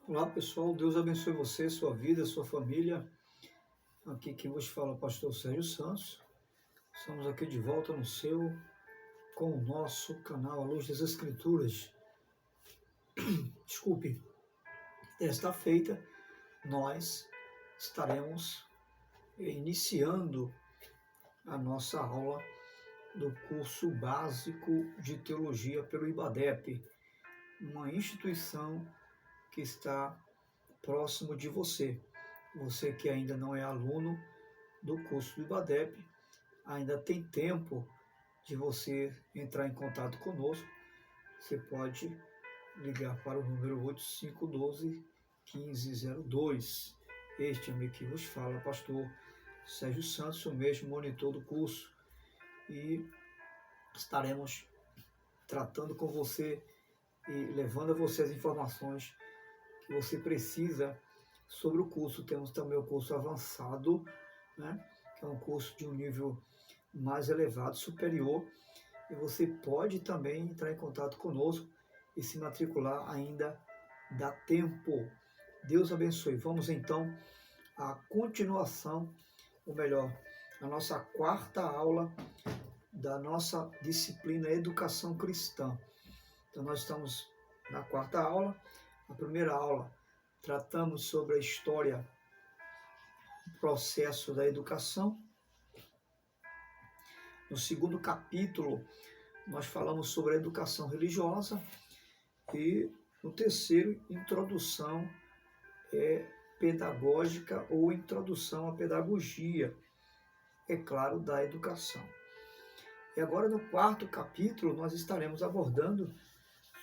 Olá pessoal, Deus abençoe você, sua vida, sua família. Aqui quem vos fala é o pastor Sérgio Santos. Estamos aqui de volta no seu, com o nosso canal A Luz das Escrituras. Desculpe, desta feita nós estaremos iniciando a nossa aula do curso básico de teologia pelo IBADEP, uma instituição que está próximo de você. Você que ainda não é aluno do curso do IBADEP, ainda tem tempo de você entrar em contato conosco. Você pode ligar para o número 8512-1502. Este amigo que vos fala, pastor Sérgio Santos, o mesmo monitor do curso. E estaremos tratando com você e levando a você as informações que você precisa sobre o curso. Temos também o curso avançado, né, que é um curso de um nível mais elevado, superior, e você pode também entrar em contato conosco e se matricular, ainda dá tempo. Deus abençoe. Vamos então à continuação, ou melhor, a nossa quarta aula da nossa disciplina Educação Cristã. Então nós estamos na quarta aula. A primeira aula tratamos sobre a história, o processo da educação. No segundo capítulo, nós falamos sobre a educação religiosa. E no terceiro, introdução pedagógica ou introdução à pedagogia, é claro, da educação. E agora, no quarto capítulo, nós estaremos abordando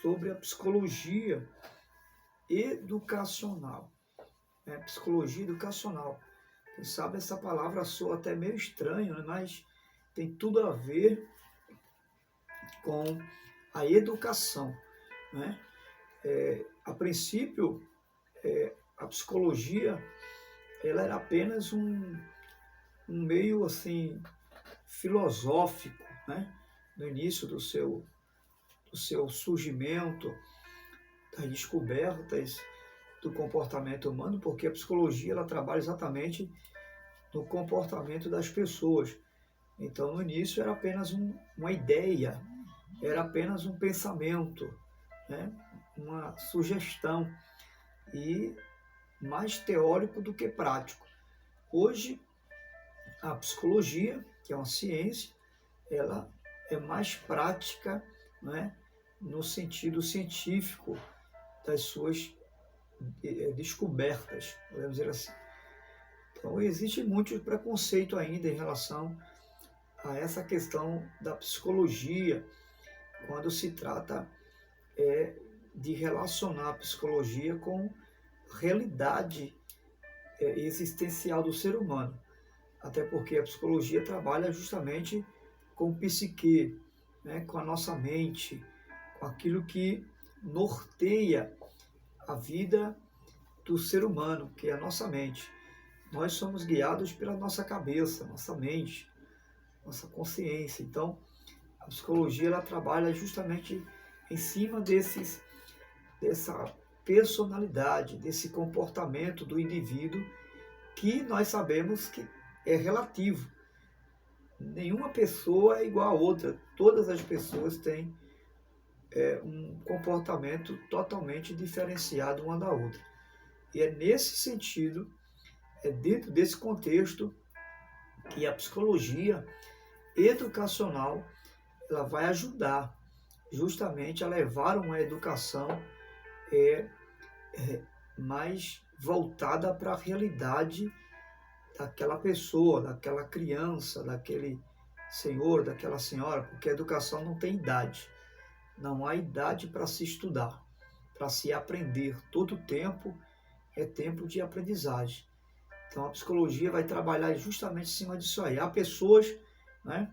sobre a psicologia educacional. Psicologia educacional. Quem sabe essa palavra soa até meio estranho, né? Mas tem tudo a ver com a educação, né? A princípio, a psicologia ela era apenas um meio assim filosófico, né? No início do seu surgimento, das descobertas do comportamento humano, porque a psicologia ela trabalha exatamente no comportamento das pessoas. Então, no início era apenas uma ideia, era apenas um pensamento, né? Uma sugestão, e mais teórico do que prático. Hoje, a psicologia, que é uma ciência, ela é mais prática, né? No sentido científico das suas descobertas, podemos dizer assim. Então, existe muito preconceito ainda em relação a essa questão da psicologia, quando se trata de relacionar a psicologia com realidade existencial do ser humano. Até porque a psicologia trabalha justamente com o psique, né, com a nossa mente, com aquilo que norteia a vida do ser humano, que é a nossa mente. Nós somos guiados pela nossa cabeça, nossa mente, nossa consciência. Então, a psicologia ela trabalha justamente em cima dessa personalidade, desse comportamento do indivíduo, que nós sabemos que é relativo. Nenhuma pessoa é igual a outra. Todas as pessoas têm um comportamento totalmente diferenciado uma da outra. E é nesse sentido, é dentro desse contexto, que a psicologia educacional ela vai ajudar justamente a levar uma educação mais voltada para a realidade daquela pessoa, daquela criança, daquele senhor, daquela senhora, porque a educação não tem idade. Não há idade para se estudar, para se aprender. Todo tempo é tempo de aprendizagem. Então a psicologia vai trabalhar justamente em cima disso aí. Há pessoas, né,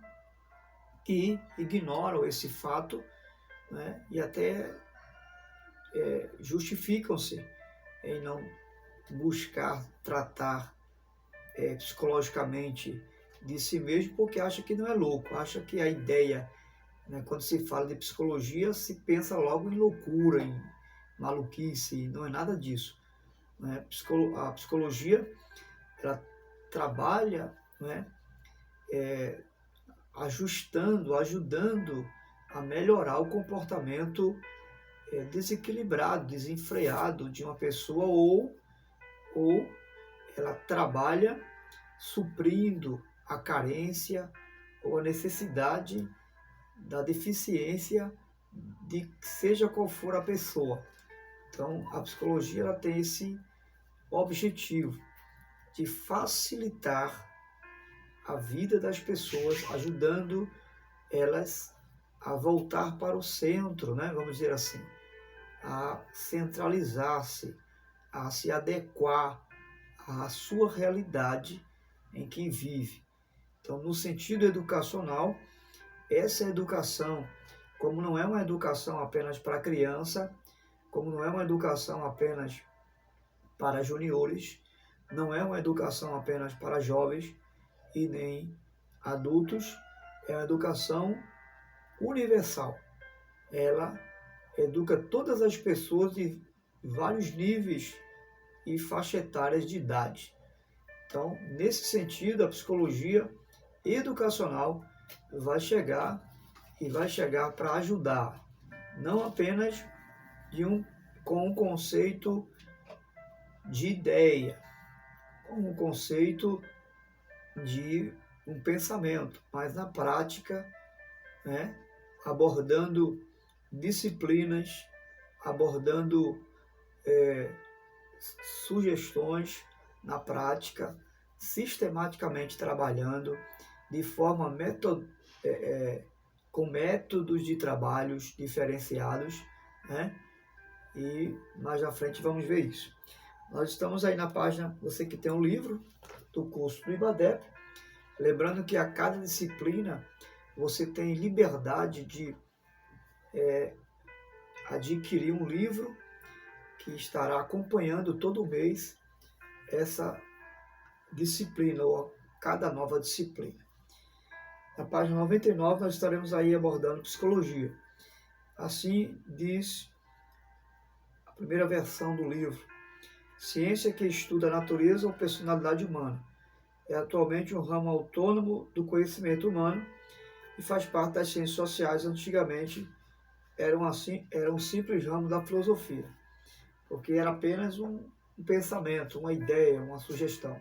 que ignoram esse fato, né, e até justificam-se em não buscar tratar psicologicamente de si mesmo, porque acha que não é louco, acha que a ideia, né, quando se fala de psicologia, se pensa logo em loucura, em maluquice, não é nada disso. né? A psicologia, ela trabalha, né, ajudando a melhorar o comportamento desequilibrado, desenfreado de uma pessoa, ou ela trabalha suprindo a carência ou a necessidade da deficiência de seja qual for a pessoa. Então, a psicologia ela tem esse objetivo de facilitar a vida das pessoas, ajudando elas a voltar para o centro, né? Vamos dizer assim, a centralizar-se, a se adequar à sua realidade em que vive. Então, no sentido educacional, essa educação, como não é uma educação apenas para criança, como não é uma educação apenas para juniores, não é uma educação apenas para jovens e nem adultos, é uma educação universal. Ela educa todas as pessoas de vários níveis e faixa etárias de idade. Então, nesse sentido, a psicologia educacional vai chegar para ajudar, não apenas com um conceito de ideia, com um conceito de um pensamento, mas na prática, né, abordando disciplinas, abordando sugestões na prática, sistematicamente trabalhando de forma com métodos de trabalhos diferenciados, né? E mais à frente vamos ver isso. Nós estamos aí na página, você que tem um livro do curso do IBADEP, lembrando que a cada disciplina você tem liberdade de adquirir um livro que estará acompanhando todo mês essa disciplina ou cada nova disciplina. Na página 99 nós estaremos aí abordando psicologia. Assim diz a primeira versão do livro: ciência que estuda a natureza ou personalidade humana. É atualmente um ramo autônomo do conhecimento humano e faz parte das ciências sociais. Antigamente era um simples ramo da filosofia, porque era apenas um pensamento, uma ideia, uma sugestão.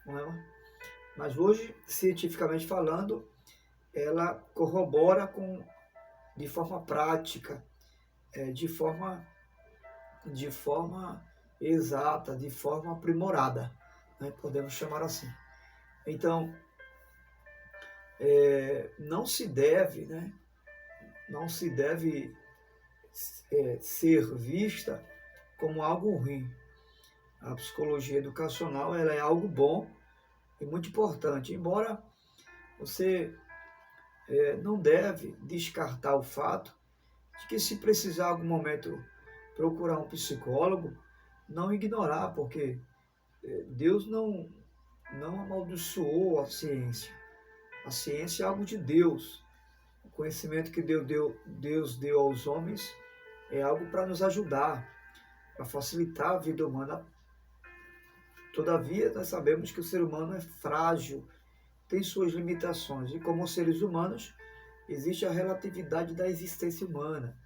Não é? Mas hoje, cientificamente falando, ela corrobora de forma prática, de forma exata, de forma aprimorada, né? Podemos chamar assim. Então, não se deve ser vista como algo ruim. A psicologia educacional ela é algo bom e muito importante, embora você não deve descartar o fato de que, se precisar em algum momento procurar um psicólogo, não ignorar, porque Deus não amaldiçoou a ciência. A ciência é algo de Deus. O conhecimento que Deus deu aos homens é algo para nos ajudar, para facilitar a vida humana. Todavia, nós sabemos que o ser humano é frágil, tem suas limitações, e como seres humanos, existe a relatividade da existência humana.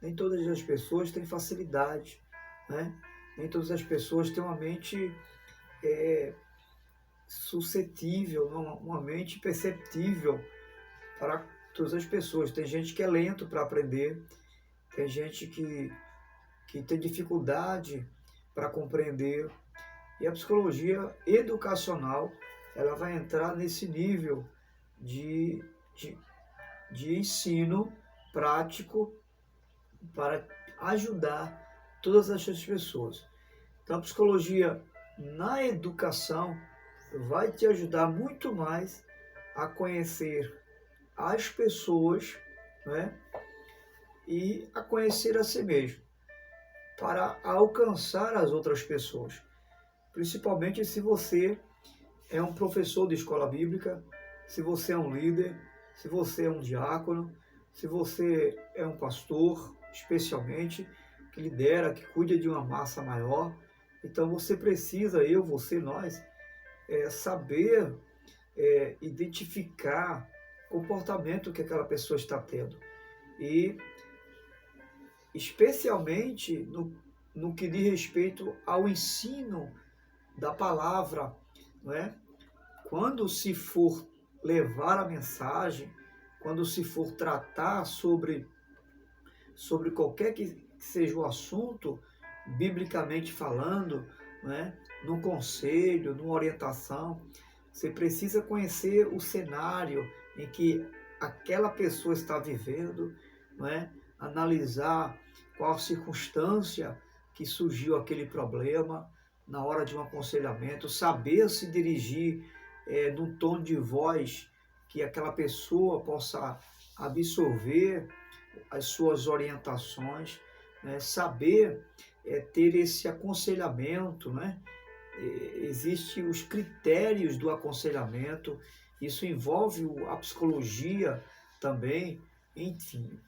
Nem todas as pessoas têm facilidade, né? Nem todas as pessoas têm uma mente suscetível, uma mente perceptível para todas as pessoas. Tem gente que é lento para aprender, tem gente que tem dificuldade para compreender. E a psicologia educacional ela vai entrar nesse nível de ensino prático para ajudar todas essas pessoas. Então, a psicologia na educação vai te ajudar muito mais a conhecer as pessoas, né? E a conhecer a si mesmo, para alcançar as outras pessoas. Principalmente se você é um professor de escola bíblica, se você é um líder, se você é um diácono, se você é um pastor, especialmente, que lidera, que cuida de uma massa maior, Então você precisa, você, nós, saber identificar o comportamento que aquela pessoa está tendo. E especialmente no que diz respeito ao ensino da palavra, não é? Quando se for levar a mensagem, quando se for tratar sobre qualquer que seja o assunto, biblicamente falando, né? Num conselho, numa orientação, você precisa conhecer o cenário em que aquela pessoa está vivendo, não é? Analisar qual a circunstância que surgiu aquele problema na hora de um aconselhamento, saber se dirigir num tom de voz que aquela pessoa possa absorver as suas orientações, né? Saber ter esse aconselhamento, né? Existem os critérios do aconselhamento, isso envolve a psicologia também, enfim.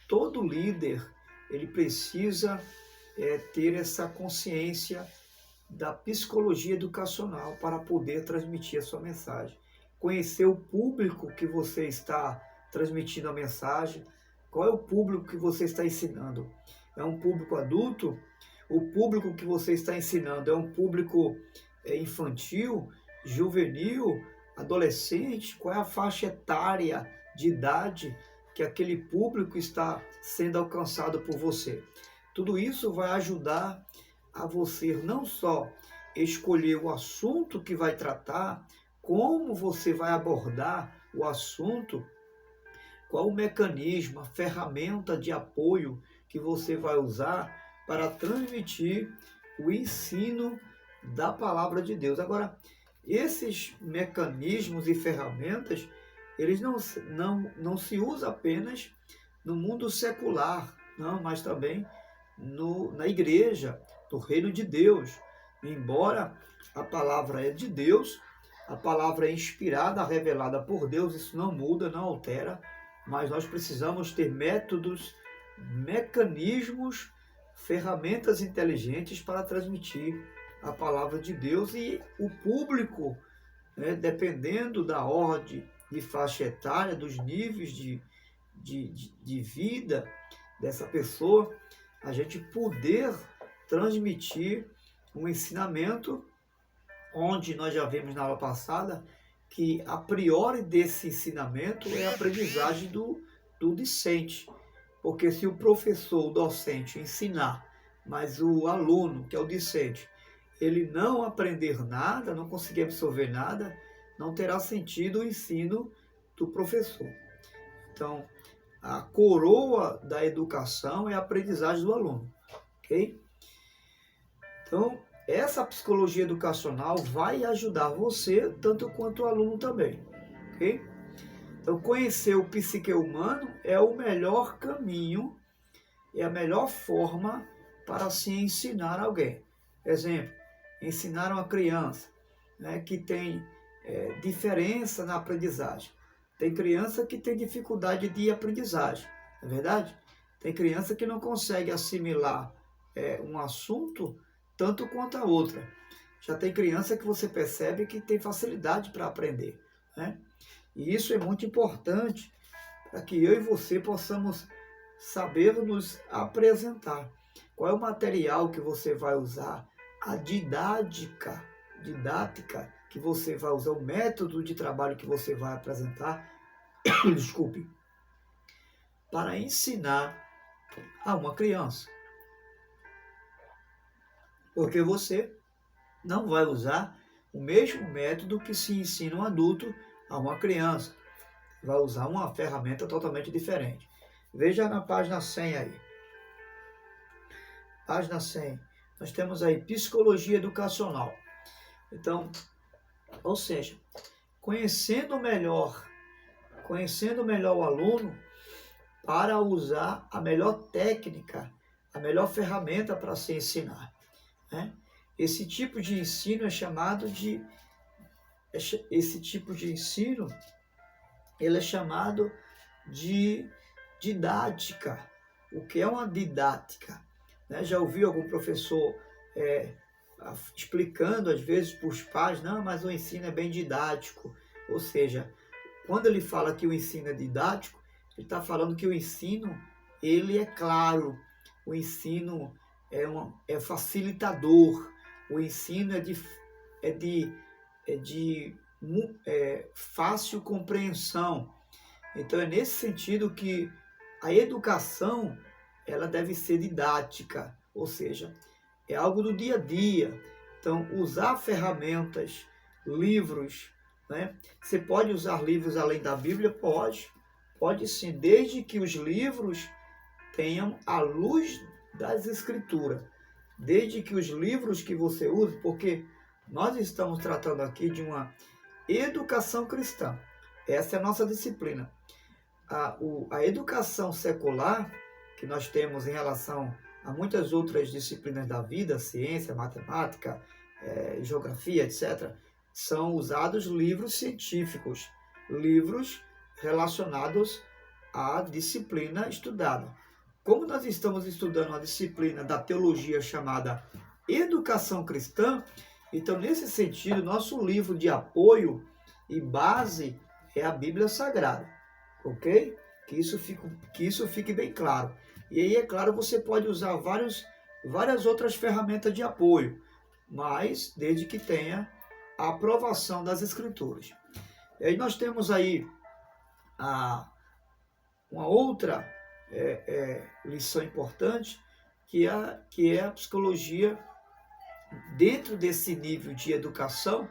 Todo líder, ele precisa ter essa consciência da psicologia educacional para poder transmitir a sua mensagem. Conhecer o público que você está transmitindo a mensagem, qual é o público que você está ensinando. É um público adulto? O público que você está ensinando é um público infantil, juvenil, adolescente? Qual é a faixa etária de idade que aquele público está sendo alcançado por você? Tudo isso vai ajudar a você não só escolher o assunto que vai tratar, como você vai abordar o assunto, qual o mecanismo, a ferramenta de apoio que você vai usar para transmitir o ensino da palavra de Deus. Agora, esses mecanismos e ferramentas, eles não se usam apenas no mundo secular, não, mas também na igreja, no reino de Deus. Embora a palavra é de Deus, a palavra é inspirada, revelada por Deus, isso não muda, não altera, mas nós precisamos ter métodos, mecanismos, ferramentas inteligentes para transmitir a palavra de Deus, e o público, né, dependendo da ordem de faixa etária, dos níveis de vida dessa pessoa, a gente poder transmitir um ensinamento onde nós já vimos na aula passada que a priori desse ensinamento é a aprendizagem do discente. Porque se o professor, o docente ensinar, mas o aluno, que é o discente, ele não aprender nada, não conseguir absorver nada, não terá sentido o ensino do professor. Então, a coroa da educação é a aprendizagem do aluno, ok? Então, essa psicologia educacional vai ajudar você, tanto quanto o aluno também, ok? Então, conhecer o psique humano é o melhor caminho, é a melhor forma para se ensinar alguém. Exemplo, ensinar uma criança, né, que tem diferença na aprendizagem. Tem criança que tem dificuldade de aprendizagem, não é verdade? Tem criança que não consegue assimilar um assunto tanto quanto a outra. Já tem criança que você percebe que tem facilidade para aprender, né? E isso é muito importante para que eu e você possamos saber nos apresentar. Qual é o material que você vai usar? A didática que você vai usar, o método de trabalho que você vai apresentar, desculpe, para ensinar a uma criança. Porque você não vai usar o mesmo método que se ensina um adulto a uma criança. Vai usar uma ferramenta totalmente diferente. Veja na página 100 aí. Página 100. Nós temos aí psicologia educacional. Então, ou seja, conhecendo melhor o aluno para usar a melhor técnica, a melhor ferramenta para se ensinar, né? Esse tipo de ensino é chamado de ele é chamado de didática. O que é uma didática? Né? Já ouviu algum professor explicando às vezes para os pais, não, mas o ensino é bem didático. Ou seja, quando ele fala que o ensino é didático, ele está falando que o ensino ele é claro, o ensino é facilitador, o ensino é de fácil compreensão. Então é nesse sentido que a educação ela deve ser didática, ou seja, é algo do dia a dia. Então usar ferramentas, livros, né? Você pode usar livros além da Bíblia? Pode sim, desde que os livros tenham a luz das Escrituras, desde que os livros que você use, porque nós estamos tratando aqui de uma educação cristã. Essa é a nossa disciplina. A educação secular, que nós temos em relação a muitas outras disciplinas da vida, ciência, matemática, geografia, etc., são usados livros científicos, livros relacionados à disciplina estudada. Como nós estamos estudando a disciplina da teologia chamada Educação Cristã, então, nesse sentido, nosso livro de apoio e base é a Bíblia Sagrada, ok? Que isso fique bem claro. E aí, é claro, você pode usar várias outras ferramentas de apoio, mas desde que tenha a aprovação das Escrituras. E aí nós temos aí uma outra lição importante, que é a psicologia. Dentro desse nível de educação,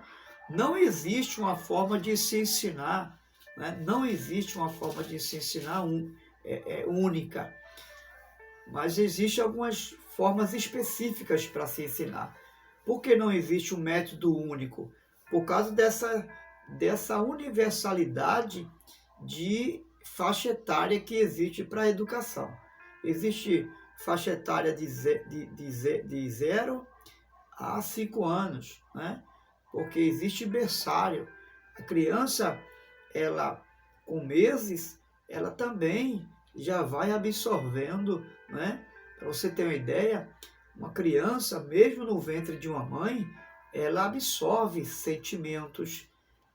não existe uma forma de se ensinar, né? Não existe uma forma de se ensinar única, mas existem algumas formas específicas para se ensinar. Por que não existe um método único? Por causa dessa universalidade de faixa etária que existe para a educação. Existe faixa etária de 0 a 5 anos, né? Porque existe berçário. A criança, ela com meses, ela também já vai absorvendo, né? Para você ter uma ideia, uma criança, mesmo no ventre de uma mãe, ela absorve sentimentos,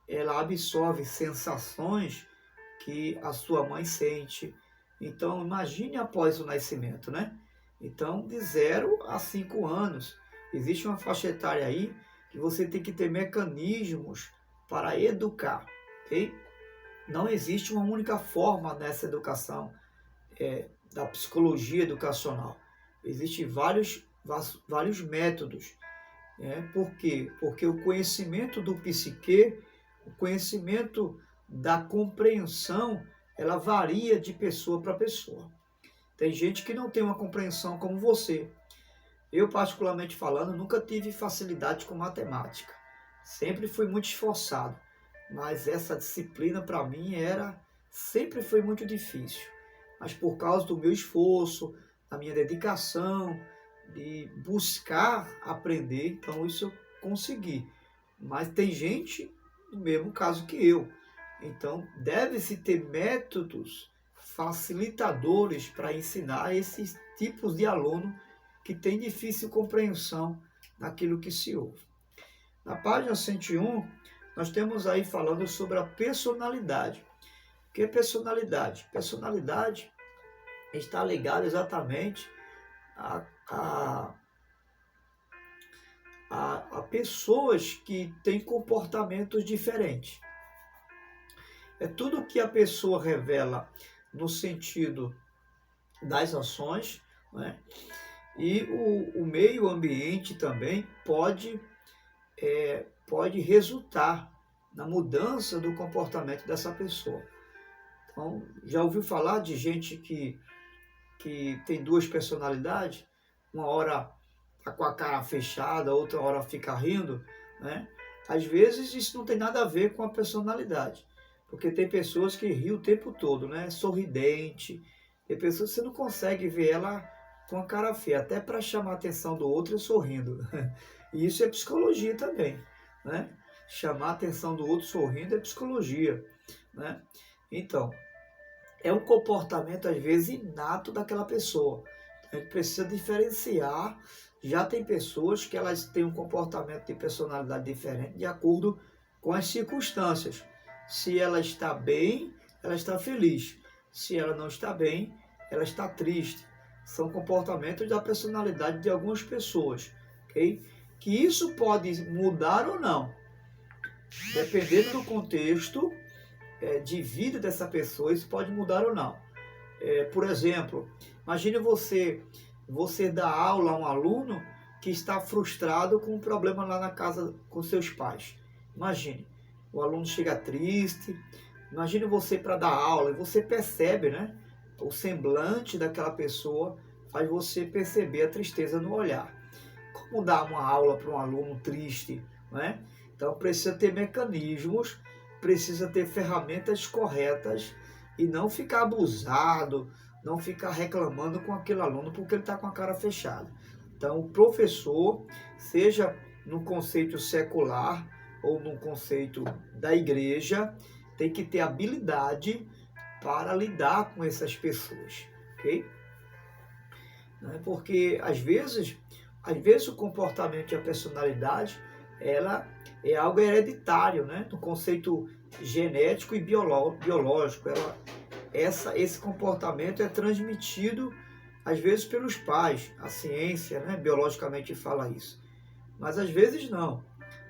ela absorve sensações que a sua mãe sente. Então, imagine após o nascimento, né? Então, de 0 a 5 anos, existe uma faixa etária aí que você tem que ter mecanismos para educar, ok? Não existe uma única forma nessa educação da psicologia educacional. Existem vários métodos. Por quê? Porque o conhecimento do psique, o conhecimento da compreensão, ela varia de pessoa para pessoa. Tem gente que não tem uma compreensão como você. Eu, particularmente falando, nunca tive facilidade com matemática. Sempre fui muito esforçado. Mas essa disciplina, para mim, sempre foi muito difícil. Mas por causa do meu esforço, da minha dedicação, de buscar aprender, então isso eu consegui. Mas tem gente no mesmo caso que eu. Então, deve-se ter métodos facilitadores para ensinar esses tipos de aluno que tem difícil compreensão naquilo que se ouve. Na página 101, nós temos aí falando sobre a personalidade. O que é personalidade? Personalidade está ligada exatamente a pessoas que têm comportamentos diferentes. É tudo que a pessoa revela no sentido das ações, né? E o meio ambiente também pode resultar na mudança do comportamento dessa pessoa. Então, já ouviu falar de gente que tem duas personalidades? Uma hora está com a cara fechada, outra hora fica rindo, né? Às vezes isso não tem nada a ver com a personalidade, porque tem pessoas que riem o tempo todo, né? Sorridente, tem pessoas que você não consegue ver ela com a cara feia, até para chamar a atenção do outro sorrindo. E isso é psicologia também, né? Chamar a atenção do outro sorrindo é psicologia, né? Então, é um comportamento às vezes inato daquela pessoa. A gente precisa diferenciar Já tem pessoas que elas têm um comportamento de personalidade diferente de acordo com as circunstâncias. Se ela está bem, ela está feliz. Se ela não está bem, ela está triste. São comportamentos da personalidade de algumas pessoas, ok? Que isso pode mudar ou não, dependendo do contexto de vida dessa pessoa, isso pode mudar ou não. Por exemplo, imagine você dar aula a um aluno que está frustrado com um problema lá na casa com seus pais. Imagine, o aluno chega triste, imagine você para dar aula e você percebe, né? O semblante daquela pessoa faz você perceber a tristeza no olhar. Como dar uma aula para um aluno triste, né? Então precisa ter mecanismos, precisa ter ferramentas corretas e não ficar abusado, não ficar reclamando com aquele aluno porque ele está com a cara fechada. Então o professor, seja no conceito secular ou no conceito da igreja, tem que ter habilidade para lidar com essas pessoas, ok? Porque às vezes o comportamento e a personalidade, ela é algo hereditário, né? No conceito genético e biológico. Esse comportamento é transmitido às vezes pelos pais. A ciência, né, biologicamente fala isso. Mas às vezes não.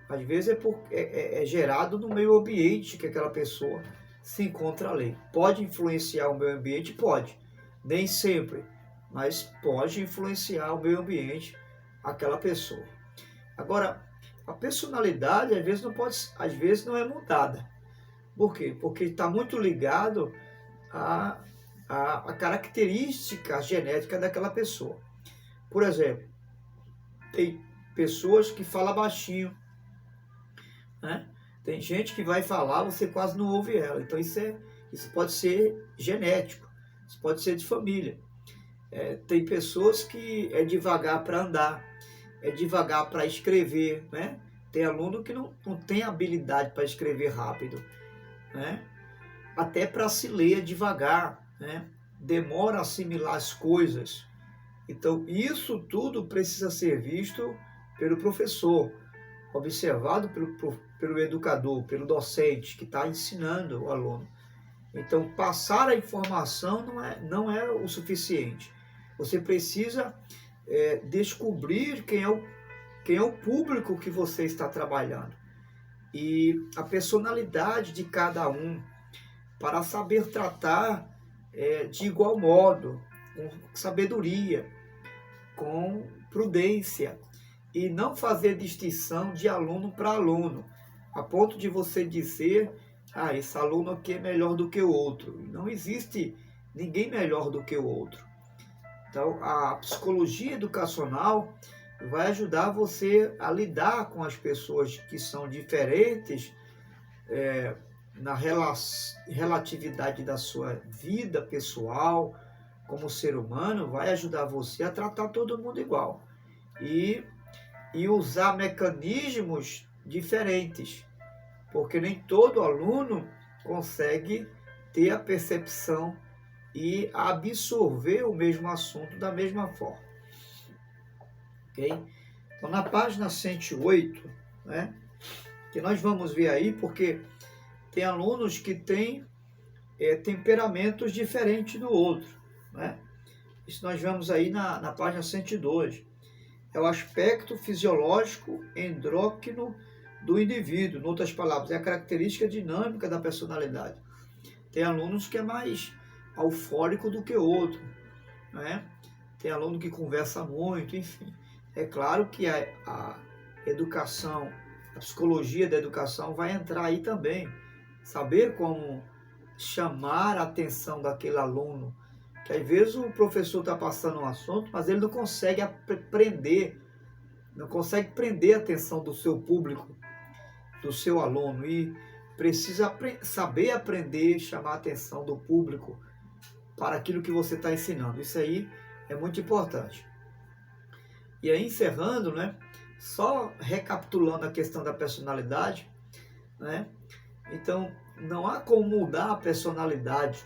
Às vezes é gerado no meio ambiente que aquela pessoa se encontra ali. Pode influenciar o meio ambiente? Pode. Nem sempre, mas pode influenciar o meio ambiente aquela pessoa. Agora, a personalidade às vezes não é mudada. Por quê? Porque está muito ligado à característica genética daquela pessoa. Por exemplo, tem pessoas que falam baixinho, né? Tem gente que vai falar, você quase não ouve ela. Então isso pode ser genético, isso pode ser de família. Tem pessoas que é devagar para andar, é devagar para escrever, né? Tem aluno que não tem habilidade para escrever rápido, né? Até para se ler é devagar, né? Demora a assimilar as coisas. Então isso tudo precisa ser visto pelo professor, observado pelo educador, pelo docente que está ensinando o aluno. Então passar a informação não é o suficiente. Você precisa descobrir quem é o público que você está trabalhando e a personalidade de cada um, para saber tratar de igual modo, com sabedoria, com prudência, e não fazer distinção de aluno para aluno, a ponto de você dizer, esse aluno aqui é melhor do que o outro. Não existe ninguém melhor do que o outro. Então, a psicologia educacional vai ajudar você a lidar com as pessoas que são diferentes na relatividade da sua vida pessoal, como ser humano, vai ajudar você a tratar todo mundo igual. E usar mecanismos diferentes, porque nem todo aluno consegue ter a percepção e absorver o mesmo assunto da mesma forma. Ok? Então, na página 108, né, que nós vamos ver aí, porque tem alunos que têm temperamentos diferentes do outro, né? Isso nós vemos aí na página 102. É o aspecto fisiológico endócrino do indivíduo. Em outras palavras, é a característica dinâmica da personalidade. Tem alunos que é mais eufórico do que outro, né? Tem aluno que conversa muito, enfim. É claro que a educação, a psicologia da educação vai entrar aí também. Saber como chamar a atenção daquele aluno, que às vezes o professor está passando um assunto, mas ele não consegue prender a atenção do seu público, do seu aluno, e precisa saber aprender, chamar a atenção do público para aquilo que você está ensinando. Isso aí é muito importante. E aí, encerrando, né, só recapitulando a questão da personalidade, né, então não há como mudar a personalidade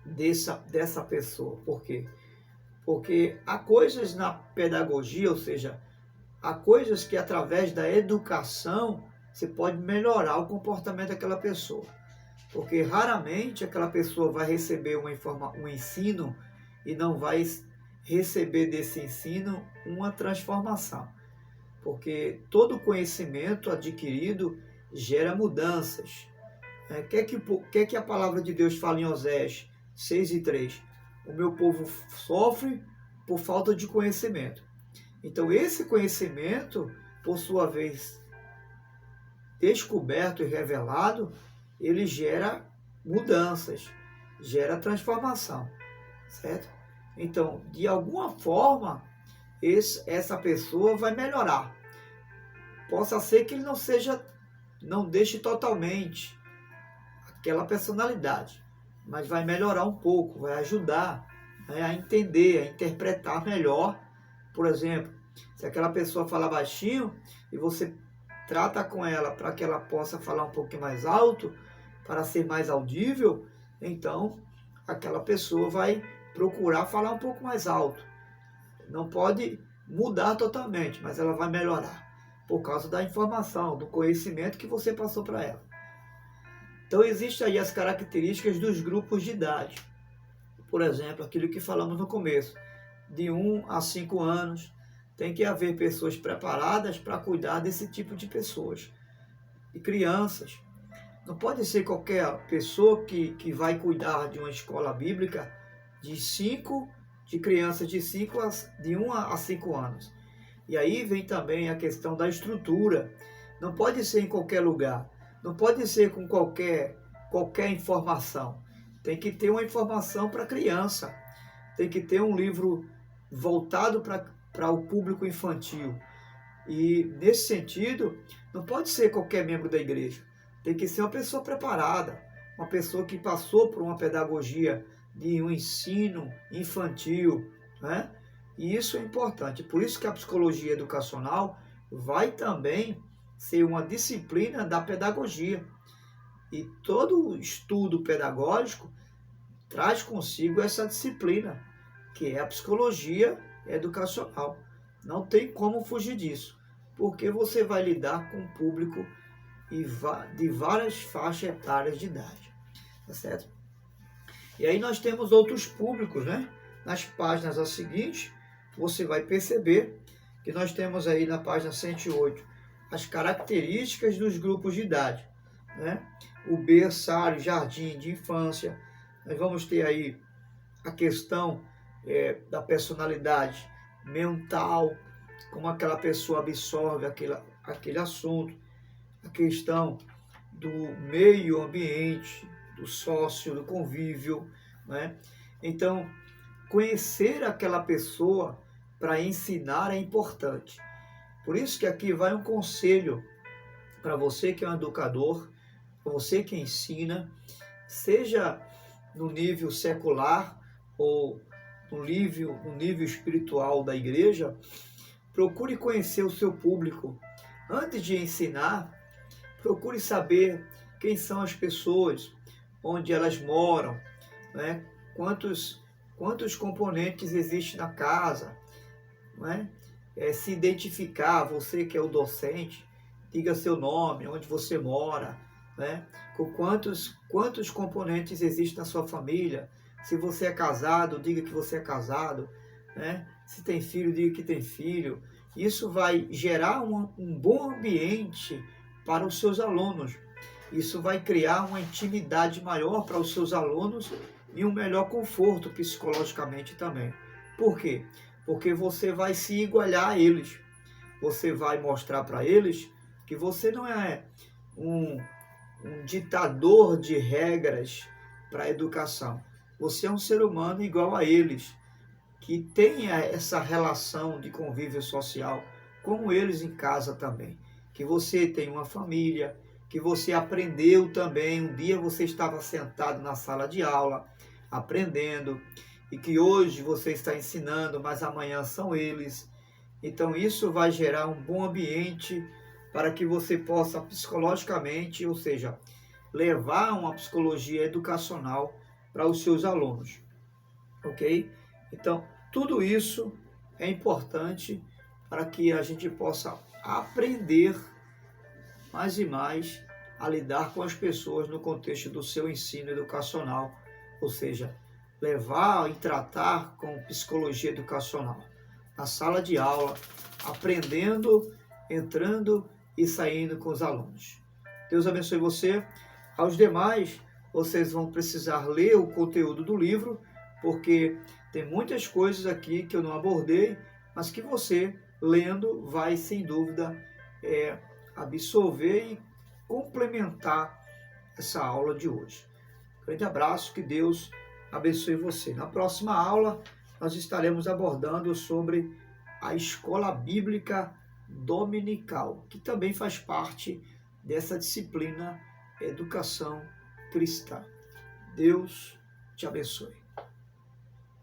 dessa pessoa. Por quê? Porque há coisas na pedagogia, ou seja, há coisas que através da educação você pode melhorar o comportamento daquela pessoa. Porque raramente aquela pessoa vai receber um ensino e não vai receber desse ensino uma transformação. Porque todo conhecimento adquirido gera mudanças. O que a palavra de Deus fala em Oséias 6:3? O meu povo sofre por falta de conhecimento. Então esse conhecimento, por sua vez, descoberto e revelado, ele gera mudanças, gera transformação, certo? Então, de alguma forma, essa pessoa vai melhorar. Possa ser que ele não deixe totalmente aquela personalidade, mas vai melhorar um pouco, vai ajudar, né, a entender, a interpretar melhor. Por exemplo, se aquela pessoa fala baixinho e você trata com ela para que ela possa falar um pouquinho mais alto, para ser mais audível, então aquela pessoa vai procurar falar um pouco mais alto. Não pode mudar totalmente, mas ela vai melhorar por causa da informação, do conhecimento que você passou para ela. Então existem aí as características dos grupos de idade. Por exemplo, aquilo que falamos no começo, de 1 a 5 anos, tem que haver pessoas preparadas para cuidar desse tipo de pessoas, de crianças. Não pode ser qualquer pessoa que vai cuidar de uma escola bíblica de crianças de 1 a 5 anos. E aí vem também a questão da estrutura. Não pode ser em qualquer lugar, não pode ser com qualquer informação. Tem que ter uma informação para criança, tem que ter um livro voltado para o público infantil. E nesse sentido, não pode ser qualquer membro da igreja. Tem que ser uma pessoa preparada, uma pessoa que passou por uma pedagogia de um ensino infantil, né? E isso é importante. Por isso que a psicologia educacional vai também ser uma disciplina da pedagogia. E todo estudo pedagógico traz consigo essa disciplina, que é a psicologia educacional. Não tem como fugir disso, porque você vai lidar com um público de várias faixas etárias de idade, tá certo? E aí nós temos outros públicos, né? Nas páginas a seguinte, você vai perceber que nós temos aí na página 108 as características dos grupos de idade, né? O berçário, jardim de infância. Nós vamos ter aí a questão da personalidade mental, como aquela pessoa absorve aquele assunto, a questão do meio ambiente, do sócio, do convívio, né? Então, conhecer aquela pessoa para ensinar é importante. Por isso que aqui vai um conselho para você que é um educador, para você que ensina, seja no nível secular ou no nível espiritual da igreja, procure conhecer o seu público. Antes de ensinar, procure saber quem são as pessoas, onde elas moram, né? Quantos componentes existem na casa, né? Se identificar, você que é o docente, diga seu nome, onde você mora, né? Com quantos componentes existem na sua família. Se você é casado, diga que você é casado, né? Se tem filho, diga que tem filho. Isso vai gerar um bom ambiente para os seus alunos. Isso vai criar uma intimidade maior para os seus alunos e um melhor conforto psicologicamente também. Por quê? Porque você vai se igualar a eles. Você vai mostrar para eles que você não é um ditador de regras para a educação. Você é um ser humano igual a eles, que tenha essa relação de convívio social, como eles em casa também. Que você tem uma família, que você aprendeu também, um dia você estava sentado na sala de aula, aprendendo, e que hoje você está ensinando, mas amanhã são eles. Então isso vai gerar um bom ambiente para que você possa psicologicamente, ou seja, levar uma psicologia educacional para os seus alunos, ok? Então, Tudo isso é importante para que a gente possa aprender mais e mais a lidar com as pessoas no contexto do seu ensino educacional, ou seja, levar e tratar com psicologia educacional, na sala de aula, aprendendo, entrando e saindo com os alunos. Deus abençoe você. Aos demais, vocês vão precisar ler o conteúdo do livro, porque tem muitas coisas aqui que eu não abordei, mas que você, lendo, vai sem dúvida absorver e complementar essa aula de hoje. Grande abraço, que Deus abençoe você. Na próxima aula, nós estaremos abordando sobre a escola bíblica dominical, que também faz parte dessa disciplina Educação Cristã. Deus te abençoe.